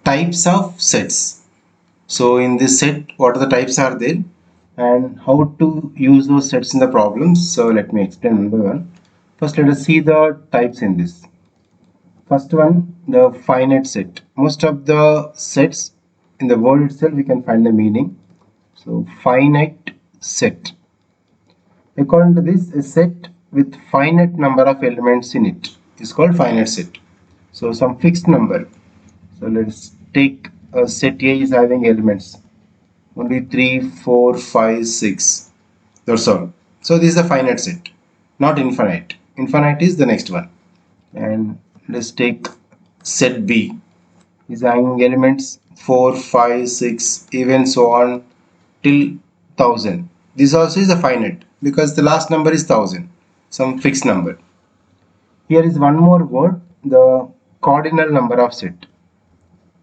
types of sets. So in this set, what are the types are there and how to use those sets in the problems. So let me explain one by one. First, let us see the types in this. First one, the finite set. Most of the sets in the word itself, we can find the meaning. So finite set. According to this, a set with finite number of elements in it is called finite set. So some fixed number. So let's take a set A is having elements only 3, 4, 5, 6. That's all. So this is a finite set, not infinite. Infinite is the next one. And let's take set B is having elements 4, 5, 6, even so on till 1000. This also is a finite because the last number is 1000, some fixed number. Here is one more word, the cardinal number of set.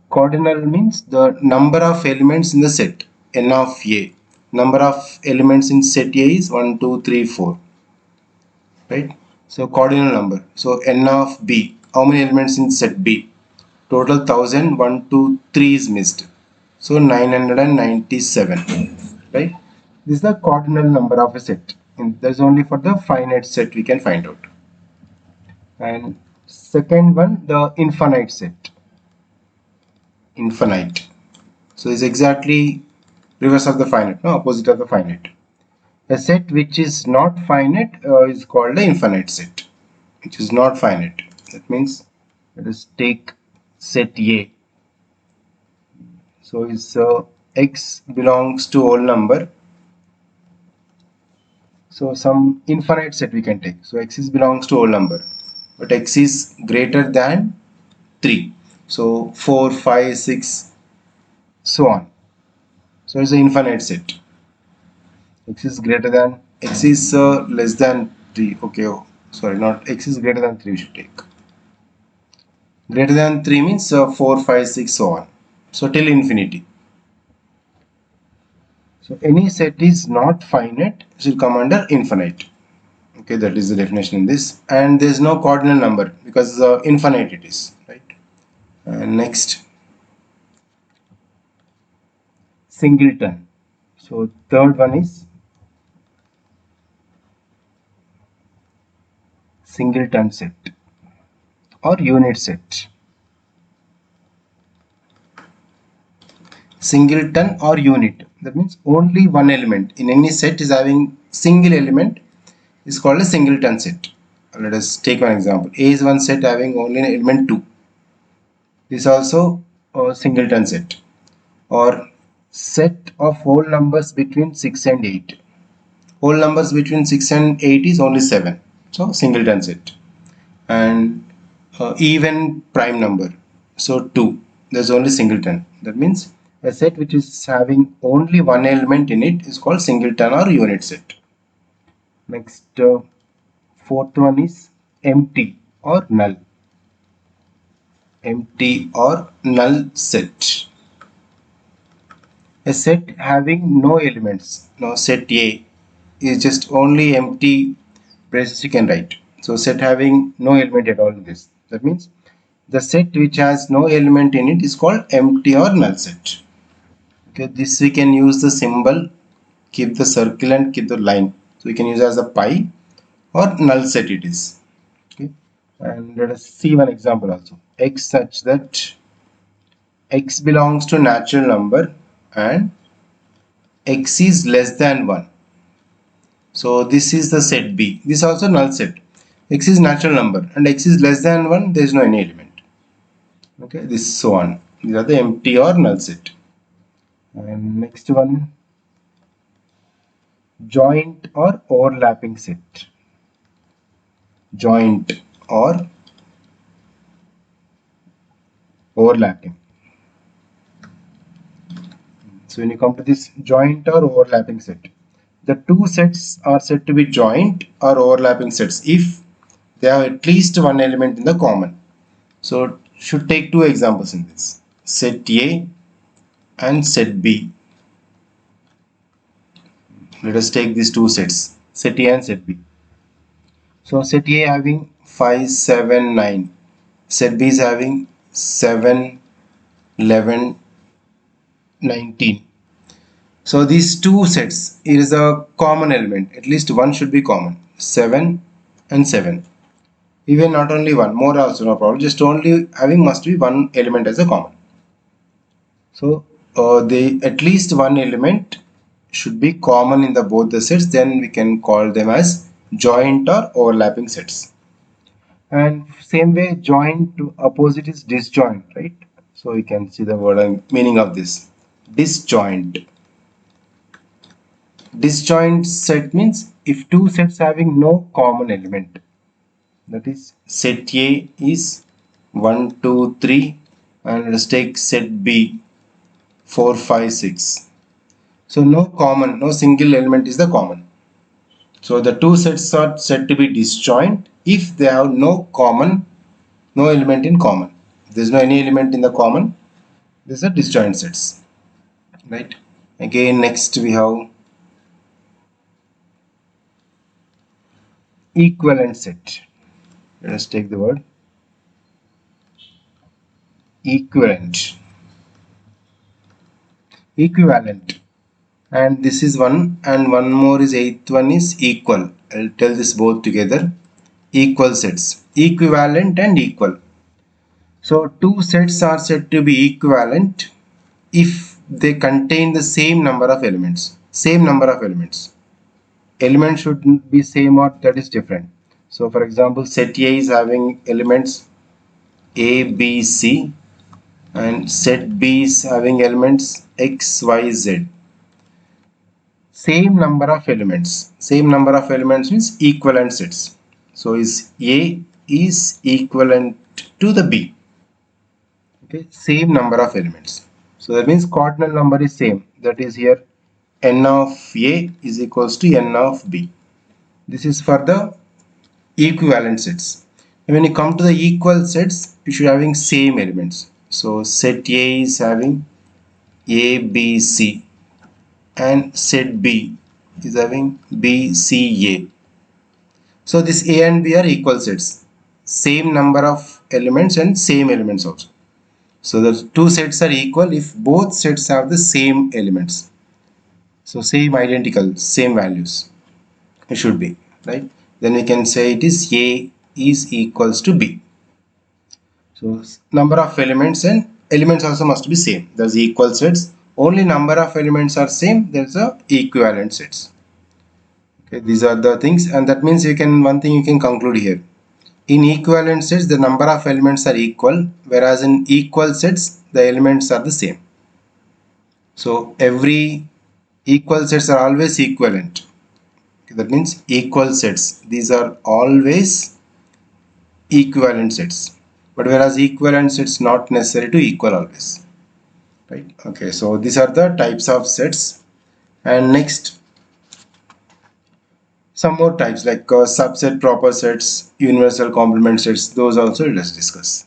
Cardinal means the number of elements in the set n of A. Number of elements in set A is 1, 2, 3, 4. Right? So cardinal number. So n of B. How many elements in set B? Total 1000, 1, 2, 3 is missed. So 997. Right? This is the cardinal number of a set. And that's only for the finite set we can find out. And second one, the infinite set. Infinite. So it's exactly reverse of the finite, no, opposite of the finite. A set which is not finite is called an infinite set, which is not finite. That means let us take set A. So it's x belongs to whole number. So some infinite set we can take. So x is belongs to whole number, but x is greater than 3. So 4, 5, 6, so on. So it's an infinite set. X is greater than, x is less than 3. Okay, oh, sorry, not x is greater than 3 we should take. Greater than 3 means 4, 5, 6, so on. So till infinity. So any set is not finite should come under infinite. Okay, that is the definition in this. And there is no cardinal number because infinite it is, right? And next, singleton. So third one is singleton set or unit set. Singleton or unit, that means only one element in any set is having single element is called a singleton set. Let us take one example. A is one set having only an element 2. This is also a singleton set. Or set of whole numbers between 6 and 8. Whole numbers between 6 and 8 is only 7. So singleton set. And even prime number. So 2. There's only singleton. That means a set which is having only one element in it is called singleton or unit set. Next, fourth one is empty or null. Empty or null set. A set having no elements. Now set A is just only empty braces you can write. So set having no element at all in this. That means the set which has no element in it is called empty or null set. Okay, this we can use the symbol, keep the circle and keep the line. So we can use as a pi or null set it is. Okay, and let us see one example also. X such that x belongs to natural number and x is less than 1. So this is the set B. This is also null set. X is natural number and x is less than 1. There is no any element. Okay, this is so on. These are the empty or null set. And next one, joint or overlapping set. Joint or overlapping. So when you come to this joint or overlapping set, the two sets are said to be joint or overlapping sets if they have at least one element in the common. So should take two examples in this, set A and set B. Let us take these two sets, set A and set B. So set A having 5, 7, 9. Set B is having 7, 11, 19. So these two sets is a common element. At least one should be common. 7 and 7. Even not only one, more also no problem. Just only having must be one element as a common. So they at least one element should be common in the both the sets. Then we can call them as joint or overlapping sets. And same way, joint to opposite is disjoint, right? So we can see the word and meaning of this. Disjoint. Disjoint set means if two sets having no common element. That is set A is 1, 2, 3, and let's take set B 4, 5, 6. So no common, no single element is the common. So the two sets are said to be disjoint if they have no common, no element in common. If there is no any element in the common, these are disjoint sets, right? Again, next we have equivalent set. Let us take the word equivalent. Equivalent. And this is one, and one more is eighth one is equal. I'll tell this both together. Equal sets. Equivalent and equal. So two sets are said to be equivalent if they contain the same number of elements. Same number of elements. Elements should be same or that is different. So for example, set A is having elements A, B, C, and set B is having elements X, Y, Z. Same number of elements. Same number of elements means equivalent sets. So is A is equivalent to the B. Okay, same number of elements. So that means cardinal number is same. That is here n of A is equals to n of B. This is for the equivalent sets. And when you come to the equal sets, you should having same elements. So set A is having A, B, C, and set B is having B, C, A. So this A and B are equal sets. Same number of elements and same elements also. So the two sets are equal if both sets have the same elements. So same identical, same values. It should be, right? Then we can say it is A is equals to B. So number of elements and elements also must be same. There's equal sets. Only number of elements are same. There's a equivalent sets. Okay, these are the things, and that means you can one thing you can conclude here. In equivalent sets, the number of elements are equal, whereas in equal sets, the elements are the same. So every equal sets are always equivalent. Okay, that means equal sets. These are always equivalent sets. But whereas equivalent sets not necessary to equal always. Right? Okay, so these are the types of sets. And next, some more types like subset proper sets, universal complement sets. Those also let us discuss.